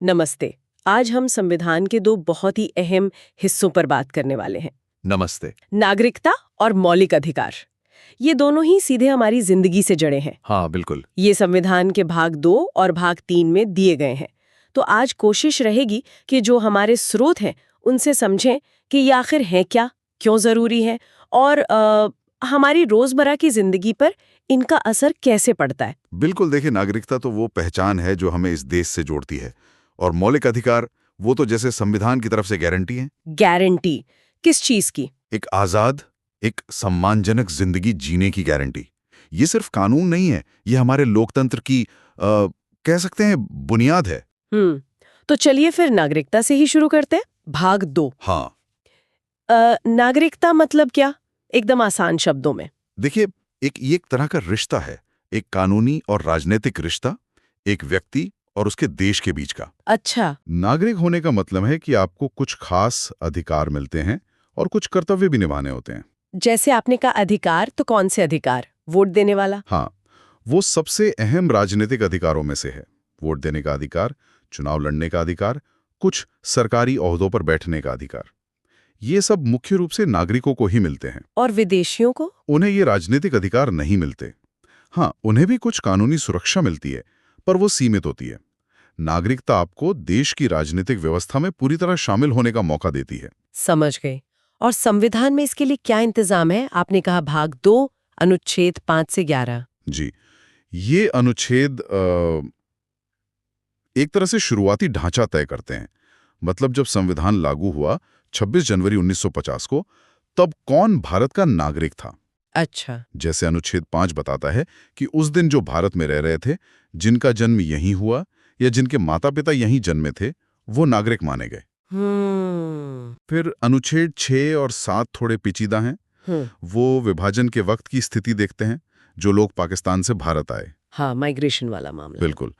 नमस्ते। आज हम संविधान के दो बहुत ही अहम हिस्सों पर बात करने वाले हैं। नमस्ते। नागरिकता और मौलिक अधिकार। ये दोनों ही सीधे हमारी जिंदगी से जुड़े हैं। हाँ, बिल्कुल। ये संविधान के भाग 2 और भाग 3 में दिए गए हैं। तो आज कोशिश रहेगी कि जो हमारे स्रोत हैं उनसे समझें कि ये आखिर है क्या, क्यों जरूरी है और हमारी रोजमर्रा की जिंदगी पर इनका असर कैसे पड़ता है। बिल्कुल, देखिए, नागरिकता तो वो पहचान है जो हमें इस देश से जोड़ती है, और मौलिक अधिकार वो तो जैसे संविधान की तरफ से गारंटी है। गारंटी किस चीज की? एक आजाद, एक सम्मानजनक जिंदगी जीने की गारंटी। ये सिर्फ कानून नहीं है, ये हमारे लोकतंत्र की कह सकते हैं बुनियाद है। तो चलिए फिर नागरिकता से ही शुरू करते हैं। भाग 2। हाँ, नागरिकता मतलब क्या, एकदम आसान शब्दों में? देखिए, ये एक तरह का रिश्ता है, एक कानूनी और राजनीतिक रिश्ता, एक व्यक्ति और उसके देश के बीच का। अच्छा। नागरिक होने का मतलब है कि आपको कुछ खास अधिकार मिलते हैं और कुछ कर्तव्य भी निभाने होते हैं। जैसे आपने कहा अधिकार, तो कौन से अधिकार? वोट देने वाला? हाँ, वो सबसे अहम राजनीतिक अधिकारों में से है। वोट देने का अधिकार, चुनाव लड़ने का अधिकार, कुछ सरकारी ओहदों पर बैठने का अधिकार। ये सब मुख्य रूप से नागरिकों को ही मिलते हैं। और विदेशियों को? उन्हें ये राजनीतिक अधिकार नहीं मिलते। हाँ, उन्हें भी कुछ कानूनी सुरक्षा मिलती है, पर वो सीमित होती है। नागरिकता आपको देश की राजनीतिक व्यवस्था में पूरी तरह शामिल होने का मौका देती है। समझ गए। और संविधान में इसके लिए क्या इंतजाम है? आपने कहा भाग 2, अनुच्छेद 5 से 11। जी, ये अनुच्छेद एक तरह से शुरुआती ढांचा तय करते हैं। मतलब जब संविधान लागू हुआ 26 जनवरी 1950 को, तब कौन भारत का नागरिक था। अच्छा। जैसे अनुच्छेद 5 बताता है कि उस दिन जो भारत में रह रहे थे, जिनका जन्म यहीं हुआ या जिनके माता पिता यहीं जन्मे थे, वो नागरिक माने गए। फिर अनुच्छेद 6 और 7 थोड़े पेचीदा हैं। वो विभाजन के वक्त की स्थिति देखते हैं, जो लोग पाकिस्तान से भारत आए। हाँ, माइग्रेशन वाला मामला। बिल्कुल।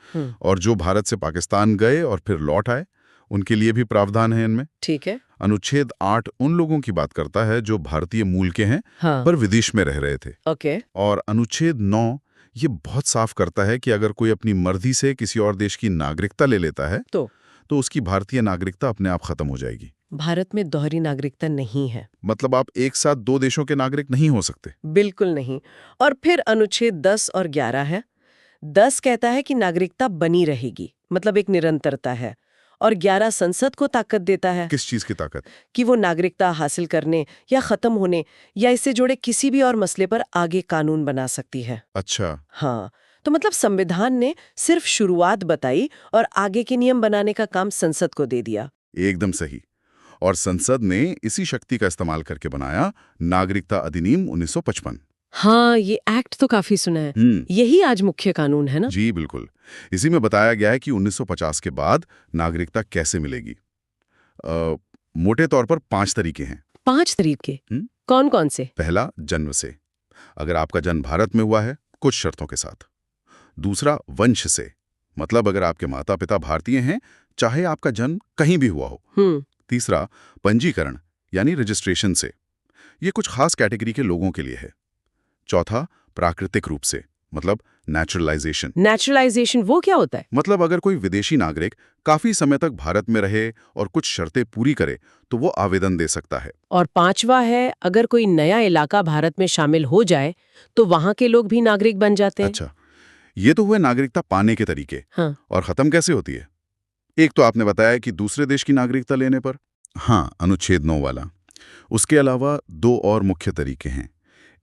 और जो भारत से पाकिस्तान गए और फिर लौट आए, उनके लिए भी प्रावधान है इनमें। ठीक है। अनुच्छेद 8 उन लोगों की बात करता है जो भारतीय मूल के हैं, हाँ। पर विदेश में रह रहे थे। ओके। और अनुच्छेद 9 ये बहुत साफ करता है कि अगर कोई अपनी मर्जी से किसी और देश की नागरिकता ले लेता है तो उसकी भारतीय नागरिकता अपने आप खत्म हो जाएगी। भारत में दोहरी नागरिकता नहीं है। मतलब आप एक साथ दो देशों के नागरिक नहीं हो सकते। बिल्कुल नहीं। और फिर अनुच्छेद 10 और 11 है। 10 कहता है कि नागरिकता बनी रहेगी, मतलब एक निरंतरता है। और 11 संसद को ताकत देता है। किस चीज की ताकत? कि वो नागरिकता हासिल करने या खत्म होने या इससे जुड़े किसी भी और मसले पर आगे कानून बना सकती है। अच्छा। हाँ, तो मतलब संविधान ने सिर्फ शुरुआत बताई और आगे के नियम बनाने का काम संसद को दे दिया। एकदम सही। और संसद ने इसी शक्ति का इस्तेमाल करके बनाया नागरिकता अधिनियम 1955। हाँ, ये एक्ट तो काफी सुना है। यही आज मुख्य कानून है ना? जी बिल्कुल। इसी में बताया गया है कि 1950 के बाद नागरिकता कैसे मिलेगी। मोटे तौर पर 5 तरीके हैं। 5 तरीके? कौन कौन से? पहला, जन्म से। अगर आपका जन्म भारत में हुआ है, कुछ शर्तों के साथ। दूसरा, वंश से। मतलब अगर आपके माता पिता भारतीय हैं, चाहे आपका जन्म कहीं भी हुआ हो। तीसरा, पंजीकरण यानी रजिस्ट्रेशन से। ये कुछ खास कैटेगरी के लोगों के लिए है। चौथा, प्राकृतिक रूप से, मतलब नेचुरलाइजेशन। नेचुरलाइजेशन वो क्या होता है? मतलब अगर कोई विदेशी नागरिक काफी समय तक भारत में रहे और कुछ शर्तें पूरी करे तो वो आवेदन दे सकता है। और पांचवा है, अगर कोई नया इलाका भारत में शामिल हो जाए तो वहां के लोग भी नागरिक बन जाते हैं। अच्छा, ये तो हुए नागरिकता पाने के तरीके। हाँ। और खत्म कैसे होती है? एक तो आपने बताया कि दूसरे देश की नागरिकता लेने पर। हाँ, अनुच्छेद 9 वाला। उसके अलावा 2 और मुख्य तरीके हैं।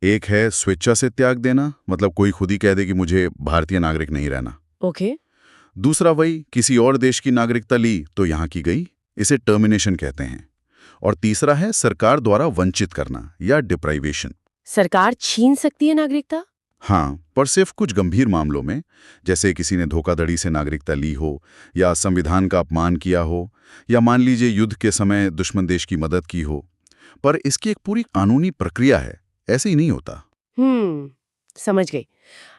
एक है स्वेच्छा से त्याग देना, मतलब कोई खुद ही कह दे कि मुझे भारतीय नागरिक नहीं रहना। ओके। दूसरा, वही किसी और देश की नागरिकता ली तो यहाँ की गई, इसे टर्मिनेशन कहते हैं। और तीसरा है सरकार द्वारा वंचित करना या डिप्राइवेशन। सरकार छीन सकती है नागरिकता? हाँ, पर सिर्फ कुछ गंभीर मामलों में, जैसे किसी ने धोखाधड़ी से नागरिकता ली हो या संविधान का अपमान किया हो या मान लीजिए युद्ध के समय दुश्मन देश की मदद की हो। पर इसकी एक पूरी कानूनी प्रक्रिया है, ऐसे ही नहीं होता। समझ गई।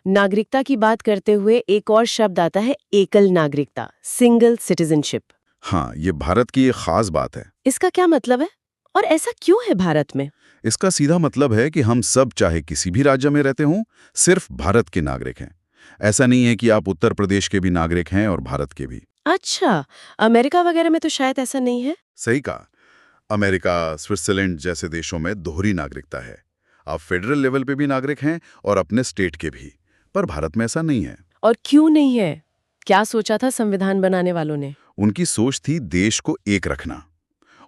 नागरिकता की बात करते हुए एक और शब्द आता है, एकल नागरिकता, सिंगल सिटीजनशिप। हाँ, ये भारत की एक खास बात है। इसका क्या मतलब है और ऐसा क्यों है भारत में? इसका सीधा मतलब है कि हम सब चाहे किसी भी राज्य में रहते हों, सिर्फ भारत के नागरिक हैं। ऐसा नहीं है कि आप उत्तर प्रदेश के भी नागरिक हैं और भारत के भी। अच्छा, अमेरिका वगैरह में तो शायद ऐसा नहीं है। सही कहा। अमेरिका, स्विट्जरलैंड जैसे देशों में दोहरी नागरिकता है। आप फेडरल लेवल पे भी नागरिक हैं और अपने स्टेट के भी। पर भारत में ऐसा नहीं है। और क्यों नहीं है? क्या सोचा था संविधान बनाने वालों ने? उनकी सोच थी देश को एक रखना।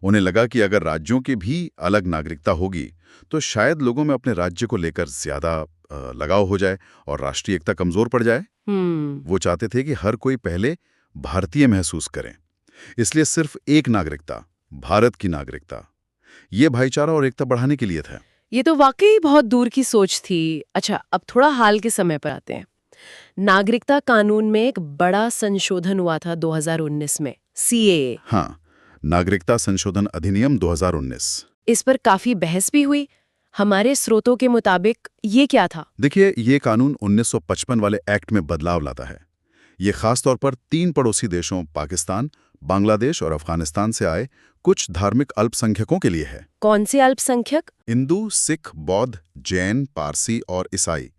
उन्हें लगा कि अगर राज्यों की भी अलग नागरिकता होगी तो शायद लोगों में अपने राज्य को लेकर ज्यादा लगाव हो जाए और राष्ट्रीय एकता कमजोर पड़ जाए। वो चाहते थे कि हर कोई पहले भारतीय महसूस करें। इसलिए सिर्फ एक नागरिकता, भारत की नागरिकता, ये भाईचारा और एकता बढ़ाने के लिए था। ये तो वाकई बहुत दूर की सोच थी। अच्छा, अब थोड़ा हाल के समय पर आते हैं। नागरिकता कानून में एक बड़ा संशोधन हुआ था 2019 में, CAA। हाँ, नागरिकता संशोधन अधिनियम 2019। इस पर काफी बहस भी हुई। हमारे स्रोतों के मुताबिक ये क्या था? देखिए, ये कानून 1955 वाले एक्ट में बदलाव लाता है। ये खास तौर पर 3 पड़ोसी देशों पाकिस्तान, बांग्लादेश और अफगानिस्तान से आए कुछ धार्मिक अल्पसंख्यकों के लिए है। कौन से अल्पसंख्यक? हिंदू, सिख, बौद्ध, जैन, पारसी और ईसाई,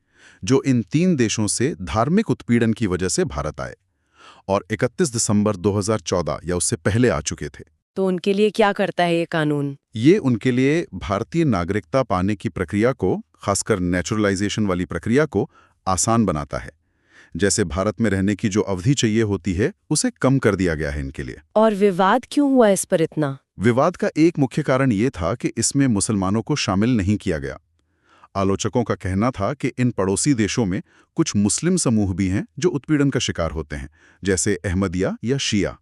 जो इन 3 देशों से धार्मिक उत्पीड़न की वजह से भारत आए और 31 दिसंबर 2014 या उससे पहले आ चुके थे। तो उनके लिए क्या करता है ये कानून? ये उनके लिए भारतीय नागरिकता पाने की प्रक्रिया को, खासकर नेचुरलाइजेशन वाली प्रक्रिया को, आसान बनाता है। जैसे भारत में रहने की जो अवधि चाहिए होती है उसे कम कर दिया गया है इनके लिए। और विवाद क्यों हुआ इस पर इतना? विवाद का एक मुख्य कारण ये था कि इसमें मुसलमानों को शामिल नहीं किया गया। आलोचकों का कहना था कि इन पड़ोसी देशों में कुछ मुस्लिम समूह भी हैं जो उत्पीड़न का शिकार होते हैं, जैसे अहमदिया या शिया।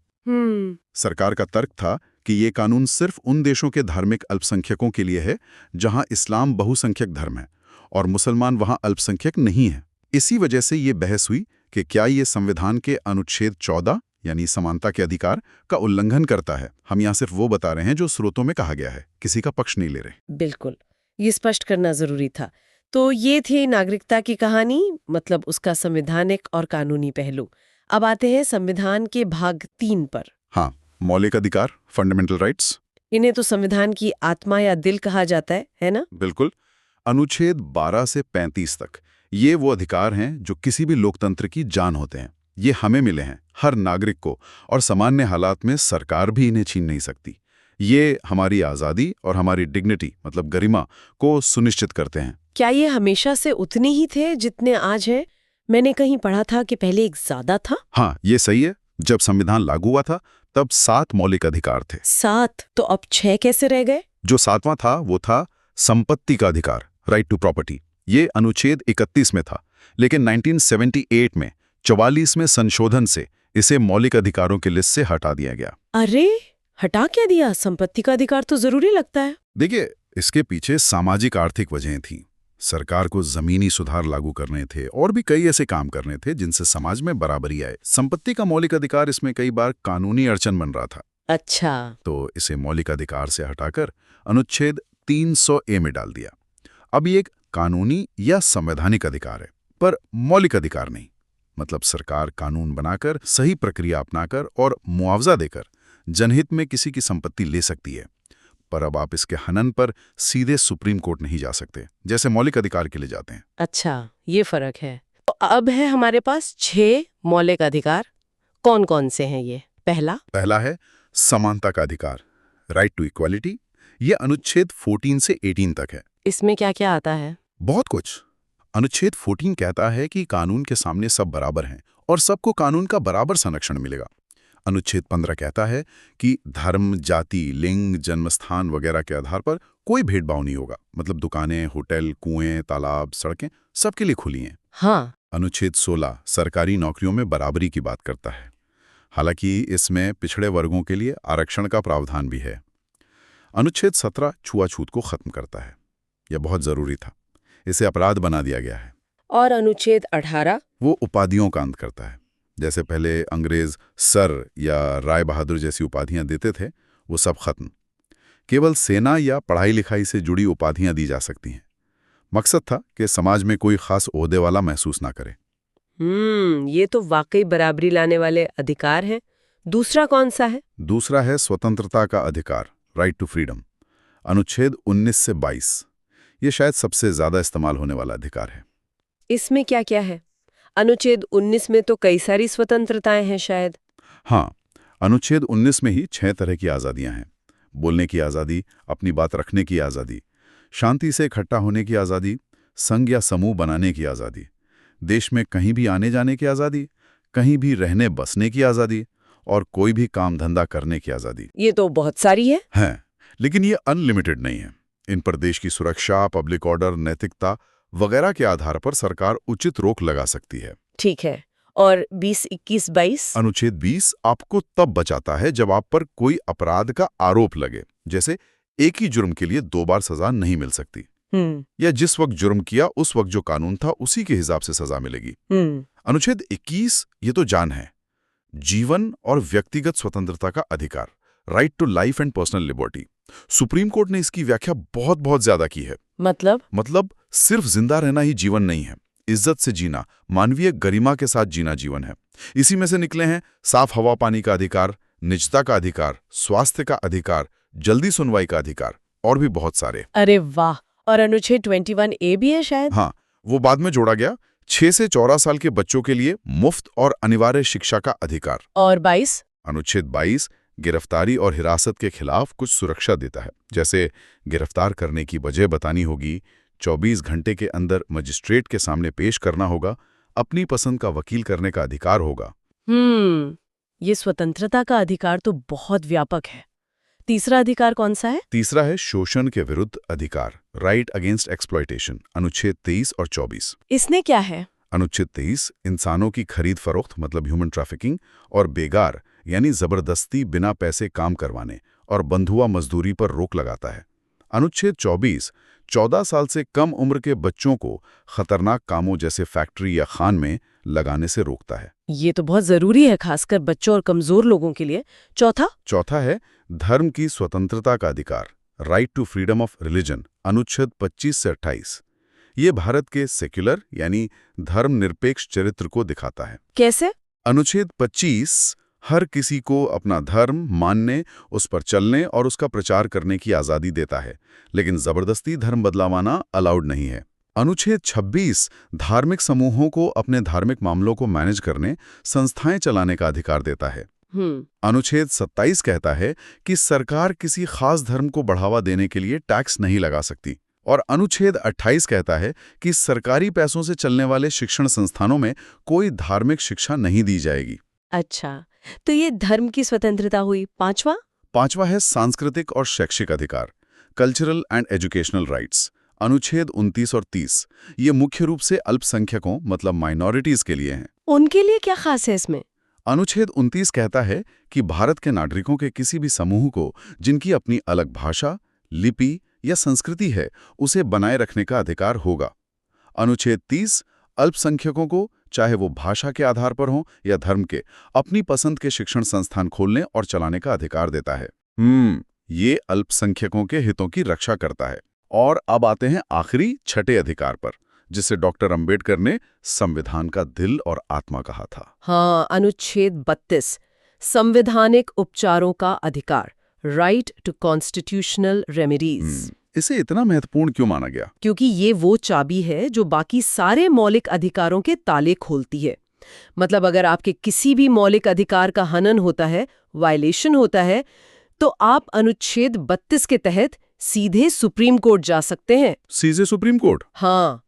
सरकार का तर्क था कि ये कानून सिर्फ उन देशों के धार्मिक अल्पसंख्यकों के लिए है जहां इस्लाम बहुसंख्यक धर्म है और मुसलमान वहां अल्पसंख्यक नहीं है। इसी वजह से ये बहस हुई कि क्या ये संविधान के अनुच्छेद 14 यानी समानता के अधिकार का उल्लंघन करता है। हम यहाँ सिर्फ वो बता रहे हैं जो स्रोतों में कहा गया है, किसी का पक्ष नहीं ले रहे। बिल्कुल, ये स्पष्ट करना जरूरी था। तो ये थी नागरिकता की कहानी, मतलब उसका संवैधानिक और कानूनी पहलू। अब आते हैं संविधान के भाग 3 पर। हाँ, मौलिक अधिकार, फंडामेंटल राइट्स। इन्हें तो संविधान की आत्मा या दिल कहा जाता है ना? बिल्कुल। अनुच्छेद 12 से 35 तक ये वो अधिकार हैं जो किसी भी लोकतंत्र की जान होते हैं। ये हमें मिले हैं, हर नागरिक को, और सामान्य हालात में सरकार भी इन्हें छीन नहीं सकती। ये हमारी आज़ादी और हमारी डिग्निटी, मतलब गरिमा, को सुनिश्चित करते हैं। क्या ये हमेशा से उतने ही थे जितने आज हैं? मैंने कहीं पढ़ा था कि पहले एक ज्यादा था। हाँ, ये सही है। जब संविधान लागू हुआ था तब 7 मौलिक अधिकार थे। 7? तो अब 6 कैसे रह गए? जो 7वां था वो था संपत्ति का अधिकार, राइट टू प्रॉपर्टी। ये अनुच्छेद 31 में था, लेकिन 1978 में 44वें संशोधन से इसे मौलिक अधिकारों की लिस्ट से हटा दिया गया। अरे, हटा क्या दिया? संपत्ति का अधिकार तो जरूरी लगता है। देखिए, इसके पीछे सामाजिक आर्थिक वजहें थीं। सरकार को जमीनी सुधार लागू करने थे और भी कई ऐसे काम करने थे जिनसे समाज में बराबरी आए। संपत्ति का मौलिक अधिकार इसमें कई बार कानूनी अड़चन बन रहा था। अच्छा, तो इसे मौलिक अधिकार से हटाकर अनुच्छेद 300A में डाल दिया। अब ये एक कानूनी या संवैधानिक अधिकार है, पर मौलिक अधिकार नहीं। मतलब सरकार कानून बनाकर, सही प्रक्रिया अपनाकर और मुआवजा देकर जनहित में किसी की संपत्ति ले सकती है, पर अब आप इसके हनन पर सीधे सुप्रीम कोर्ट नहीं जा सकते, जैसे मौलिक अधिकार के लिए जाते हैं। अच्छा, ये फर्क है। तो अब है हमारे पास 6 मौलिक अधिकार। कौन कौन से हैं ये? पहला है समानता का अधिकार, राइट टू इक्वालिटी। ये अनुच्छेद 14 से 18 तक है। इसमें क्या क्या आता है? बहुत कुछ। अनुच्छेद 14 कहता है कि कानून के सामने सब बराबर हैं और सबको कानून का बराबर संरक्षण मिलेगा। अनुच्छेद 15 कहता है कि धर्म, जाति, लिंग, जन्मस्थान वगैरह के आधार पर कोई भेदभाव नहीं होगा। मतलब दुकानें, होटल, कुएं, तालाब, सड़कें सबके लिए खुली हैं। हाँ। अनुच्छेद 16 सरकारी नौकरियों में बराबरी की बात करता है, हालांकि इसमें पिछड़े वर्गों के लिए आरक्षण का प्रावधान भी है। अनुच्छेद 17 छुआछूत को खत्म करता है। यह बहुत जरूरी था, इसे अपराध बना दिया गया है। और अनुच्छेद 18? वो उपाधियों का अंत करता है। जैसे पहले अंग्रेज सर या राय बहादुर जैसी उपाधियां देते थे, वो सब खत्म। केवल सेना या पढ़ाई लिखाई से जुड़ी उपाधियां दी जा सकती हैं। मकसद था कि समाज में कोई खास ओहदे वाला महसूस ना करे। ये तो वाकई बराबरी लाने वाले अधिकार हैं। दूसरा कौन सा है? दूसरा है स्वतंत्रता का अधिकार, राइट टू फ्रीडम। अनुच्छेद 19 से 22। ये शायद सबसे ज्यादा इस्तेमाल होने वाला अधिकार है। इसमें क्या क्या है? अनुच्छेद 19 में तो कई सारी स्वतंत्रताएं हैं शायद। हाँ, अनुच्छेद 19 में ही 6 तरह की आज़ादियां हैं। बोलने की आज़ादी, अपनी बात रखने की आज़ादी, शांति से इकट्ठा होने की आज़ादी, संघ या समूह बनाने की आज़ादी, देश में कहीं भी आने जाने की आज़ादी, कहीं भी रहने बसने की आज़ादी और कोई भी काम धंधा करने की आज़ादी। ये तो बहुत सारी है। हैं, लेकिन ये अनलिमिटेड नहीं है। इन पर देश की सुरक्षा, पब्लिक ऑर्डर, नैतिकता वगैरह के आधार पर सरकार उचित रोक लगा सकती है। ठीक है। और 20, 21, 22? अनुच्छेद 20 आपको तब बचाता है जब आप पर कोई अपराध का आरोप लगे, जैसे एक ही जुर्म के लिए 2 बार सजा नहीं मिल सकती, या जिस वक्त जुर्म किया उस वक्त जो कानून था उसी के हिसाब से सजा मिलेगी। अनुच्छेद 21 ये तो जान है, जीवन और व्यक्तिगत स्वतंत्रता का अधिकार, right to life and personal liberty. Supreme court ने इसकी व्याख्या बहुत ज्यादा की है। मतलब सिर्फ जिंदा रहना ही जीवन नहीं है, इज्जत से जीना, मानवीय गरिमा के साथ जीना जीवन है। इसी में से निकले हैं साफ हवा पानी का अधिकार, निजता का अधिकार, स्वास्थ्य का अधिकार, जल्दी सुनवाई का अधिकार और भी बहुत सारे। अरे वाह! और अनुच्छेद 21A भी है शायद? हाँ, वो बाद में जोड़ा गया। 6 से 14 साल के बच्चों के लिए मुफ्त और अनिवार्य शिक्षा का अधिकार। और 22? अनुच्छेद 22 गिरफ्तारी और हिरासत के खिलाफ कुछ सुरक्षा देता है, जैसे गिरफ्तार करने की वजह बतानी होगी, 24 घंटे के अंदर मजिस्ट्रेट के सामने पेश करना होगा, अपनी पसंद का वकील करने का अधिकार होगा। ये स्वतंत्रता का अधिकार तो बहुत व्यापक है। तीसरा अधिकार कौन सा है? तीसरा है शोषण के विरुद्ध अधिकार, राइट अगेंस्ट एक्सप्लॉयटेशन, अनुच्छेद 23 और 24। इसने क्या है? अनुच्छेद 23 इंसानों की खरीद फरोख्त मतलब ह्यूमन ट्रैफिकिंग और बेगार यानी जबरदस्ती बिना पैसे काम करवाने और बंधुआ मजदूरी पर रोक लगाता है। अनुच्छेद 24 14 साल से कम उम्र के बच्चों को खतरनाक कामों जैसे फैक्ट्री या खान में लगाने से रोकता है। ये तो बहुत जरूरी है, खासकर बच्चों और कमजोर लोगों के लिए। चौथा है धर्म की स्वतंत्रता का अधिकार, right to freedom of religion, अनुच्छेद 25 से 28। ये भारत के सेक्युलर यानी धर्मनिरपेक्ष चरित्र को दिखाता है। कैसे? अनुच्छेद 25 हर किसी को अपना धर्म मानने, उस पर चलने और उसका प्रचार करने की आज़ादी देता है, लेकिन जबरदस्ती धर्म बदलावाना अलाउड नहीं है। अनुच्छेद 26 धार्मिक समूहों को अपने धार्मिक मामलों को मैनेज करने, संस्थाएं चलाने का अधिकार देता है। अनुच्छेद 27 कहता है कि सरकार किसी खास धर्म को बढ़ावा देने के लिए टैक्स नहीं लगा सकती। और अनुच्छेद 28 कहता है कि सरकारी पैसों से चलने वाले शिक्षण संस्थानों में कोई धार्मिक शिक्षा नहीं दी जाएगी। अच्छा, तो ये धर्म की स्वतंत्रता हुई। पांचवा है सांस्कृतिक और शैक्षिक अधिकार, कल्चरल एंड एजुकेशनल राइट्स, अनुच्छेद 29 और 30। ये मुख्य रूप से अल्पसंख्यकों मतलब माइनॉरिटीज के लिए हैं। उनके लिए क्या खास है इसमें? अनुच्छेद 29 कहता है कि भारत के नागरिकों के किसी भी समूह को जिनकी अपनी अलग भाषा, लिपि या संस्कृति है, उसे बनाए रखने का अधिकार होगा। अनुच्छेद 30 अल्पसंख्यकों को चाहे वो भाषा के आधार पर हो या धर्म के, अपनी पसंद के शिक्षण संस्थान खोलने और चलाने का अधिकार देता है। ये अल्पसंख्यकों के हितों की रक्षा करता है। और अब आते हैं आखिरी छठे अधिकार पर, जिसे डॉक्टर अंबेडकर ने संविधान का दिल और आत्मा कहा था। हाँ, अनुच्छेद 32 संवैधानिक उपचारों का अधिकार, राइट टू कॉन्स्टिट्यूशनल रेमेडीज। इसे इतना महत्वपूर्ण क्यों माना गया? क्योंकि ये वो चाबी है जो बाकी सारे मौलिक अधिकारों के ताले खोलती है। मतलब अगर आपके किसी भी मौलिक अधिकार का हनन होता है, वायलेशन होता है, तो आप अनुच्छेद 32 के तहत सीधे सुप्रीम कोर्ट जा सकते हैं। सीधे सुप्रीम कोर्ट? हाँ,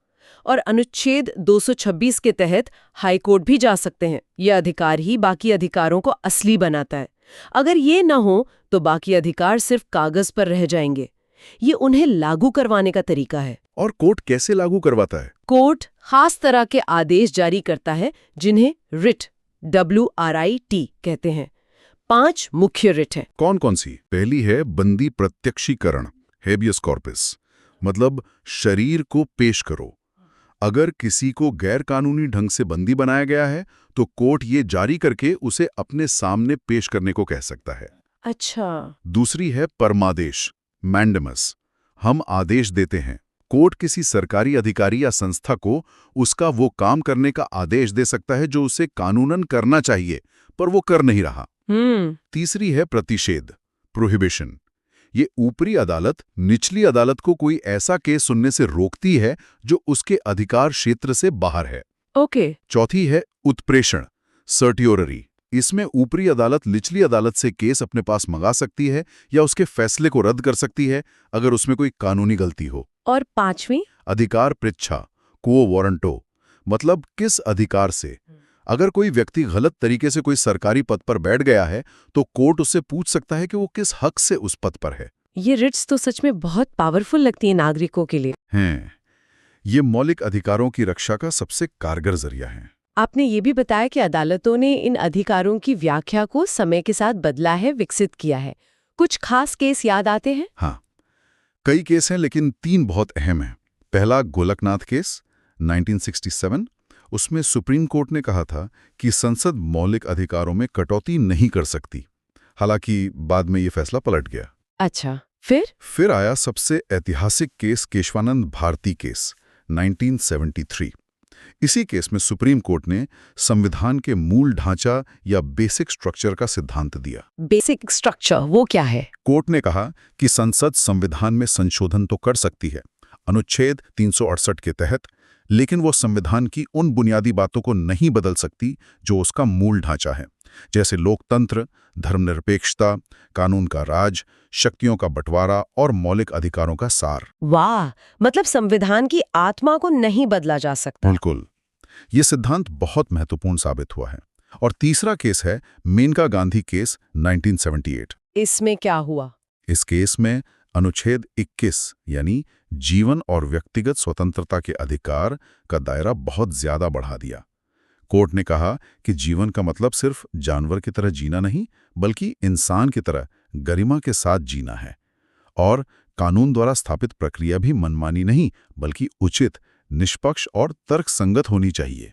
और अनुच्छेद 226 के तहत हाई कोर्ट भी जा सकते हैं। यह अधिकार ही बाकी अधिकारों को असली बनाता है। अगर ये न हो तो बाकी अधिकार सिर्फ कागज पर रह जाएंगे। ये उन्हें लागू करवाने का तरीका है। और कोर्ट कैसे लागू करवाता है? कोर्ट खास तरह के आदेश जारी करता है जिन्हें रिट, WRIT कहते हैं। 5 मुख्य रिट हैं। कौन कौन सी? पहली है बंदी प्रत्यक्षीकरण, हेबियस कॉर्पस, मतलब शरीर को पेश करो। अगर किसी को गैर कानूनी ढंग से बंदी बनाया गया है तो कोर्ट ये जारी करके उसे अपने सामने पेश करने को कह सकता है। अच्छा। दूसरी है परमादेश, मैंडेमस, हम आदेश देते हैं। कोर्ट किसी सरकारी अधिकारी या संस्था को उसका वो काम करने का आदेश दे सकता है जो उसे कानूनन करना चाहिए पर वो कर नहीं रहा। तीसरी है प्रतिषेध, प्रोहिबिशन। ये ऊपरी अदालत निचली अदालत को कोई ऐसा केस सुनने से रोकती है जो उसके अधिकार क्षेत्र से बाहर है। ओके। चौथी है उत्प्रेषण, सर्टियोररी, इसमें ऊपरी अदालत निचली अदालत से केस अपने पास मंगा सकती है या उसके फैसले को रद्द कर सकती है अगर उसमें कोई कानूनी गलती हो। और पांचवी, अधिकार पृच्छा, क्वो वारंटो, मतलब किस अधिकार से। अगर कोई व्यक्ति गलत तरीके से कोई सरकारी पद पर बैठ गया है तो कोर्ट उससे पूछ सकता है कि वो किस हक से उस पद पर है। ये रिट्स तो सच में बहुत पावरफुल लगती है नागरिकों के लिए। हैं, ये मौलिक अधिकारों की रक्षा का सबसे कारगर जरिया है। आपने ये भी बताया कि अदालतों ने इन अधिकारों की व्याख्या को समय के साथ बदला है, विकसित किया है। कुछ खास केस याद आते हैं? हाँ, कई केस हैं लेकिन 3 बहुत अहम हैं। पहला गोलकनाथ केस 1967। उसमें सुप्रीम कोर्ट ने कहा था कि संसद मौलिक अधिकारों में कटौती नहीं कर सकती। हालांकि बाद में ये फैसला पलट गया। अच्छा, फिर आया सबसे ऐतिहासिक केस केशवानंद भारती केस 1973। इसी केस में सुप्रीम कोर्ट ने संविधान के मूल ढांचा या बेसिक स्ट्रक्चर का सिद्धांत दिया। बेसिक स्ट्रक्चर वो क्या है? कोर्ट ने कहा कि संसद संविधान में संशोधन तो कर सकती है अनुच्छेद 368 के तहत, लेकिन वो संविधान की उन बुनियादी बातों को नहीं बदल सकती जो उसका मूल ढांचा है, जैसे लोकतंत्र, धर्मनिरपेक्षता, कानून का राज, शक्तियों का बंटवारा और मौलिक अधिकारों का सार। वाह, मतलब संविधान की आत्मा को नहीं बदला जा सकता। बिल्कुल, ये सिद्धांत बहुत महत्वपूर्ण साबित हुआ है। और तीसरा केस है मेनका गांधी केस 1978। इसमें क्या हुआ? इस केस में अनुच्छेद 21 यानी जीवन और व्यक्तिगत स्वतंत्रता के अधिकार का दायरा बहुत ज्यादा बढ़ा दिया। कोर्ट ने कहा कि जीवन का मतलब सिर्फ जानवर की तरह जीना नहीं, बल्कि इंसान की तरह गरिमा के साथ जीना है। और कानून द्वारा स्थापित प्रक्रिया भी मनमानी नहीं, बल्कि उचित, निष्पक्ष और तर्कसंगत होनी चाहिए।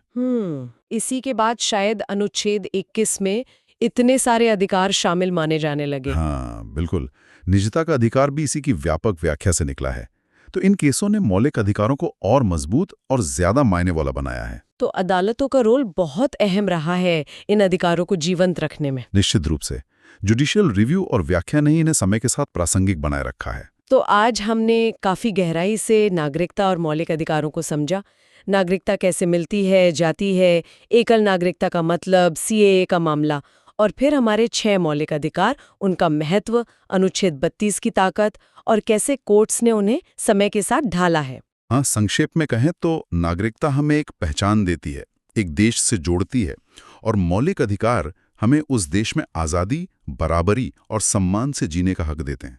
इसी के बाद शायद अनुच्छेद 21 में इतने सारे अधिकार शामिल माने जाने लगे। हाँ, बिल्कुल। निजता का अधिकार भी इसी की व्यापक व्याख्या से निकला है। तो इन केसों ने मौलिक अधिकारों को और मजबूत और ज्यादा मायने वाला बनाया है। तो अदालतों का रोल बहुत अहम रहा है इन अधिकारों को जीवंत रखने में। निश्चित रूप से जुडिशियल रिव्यू और व्याख्या ने इन्हें समय के साथ प्रासंगिक बनाए रखा है। तो आज हमने काफी गहराई से नागरिकता और मौलिक अधिकारों को समझा। नागरिकता कैसे मिलती है, जाती है, एकल नागरिकता का मतलब, सीएए का मामला, और फिर हमारे 6 मौलिक अधिकार, उनका महत्व, अनुच्छेद 32 की ताकत और कैसे कोर्ट्स ने उन्हें समय के साथ ढाला है। हाँ, संक्षेप में कहें तो नागरिकता हमें एक पहचान देती है, एक देश से जोड़ती है, और मौलिक अधिकार हमें उस देश में आज़ादी, बराबरी और सम्मान से जीने का हक देते हैं।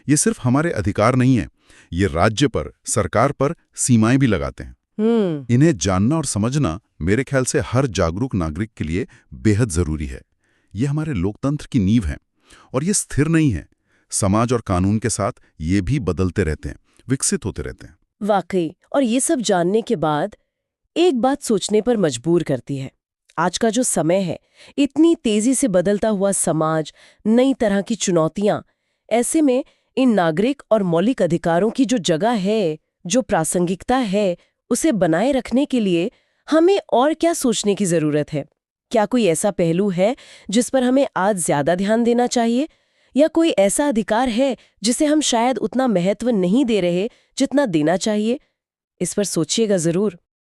ये सिर्फ हमारे अधिकार नहीं है, ये राज्य पर, सरकार पर सीमाएं भी लगाते हैं। इन्हें जानना और समझना मेरे ख्याल से हर जागरूक नागरिक के लिए बेहद जरूरी है। ये हमारे लोकतंत्र की नींव है और ये स्थिर नहीं है। समाज और कानून के साथ ये भी बदलते रहते हैं, विकसित होते रहते हैं। वाकई, और ये सब जानने के बाद एक बात सोचने पर मजबूर करती है। आज का जो समय है, इतनी तेजी से बदलता हुआ समाज, नई तरह की चुनौतियां, ऐसे में इन नागरिक और मौलिक अधिकारों की जो जगह है, जो प्रासंगिकता है, उसे बनाए रखने के लिए हमें और क्या सोचने की जरूरत है? क्या कोई ऐसा पहलू है जिस पर हमें आज ज्यादा ध्यान देना चाहिए, या कोई ऐसा अधिकार है जिसे हम शायद उतना महत्व नहीं दे रहे जितना देना चाहिए? इस पर सोचिएगा जरूर।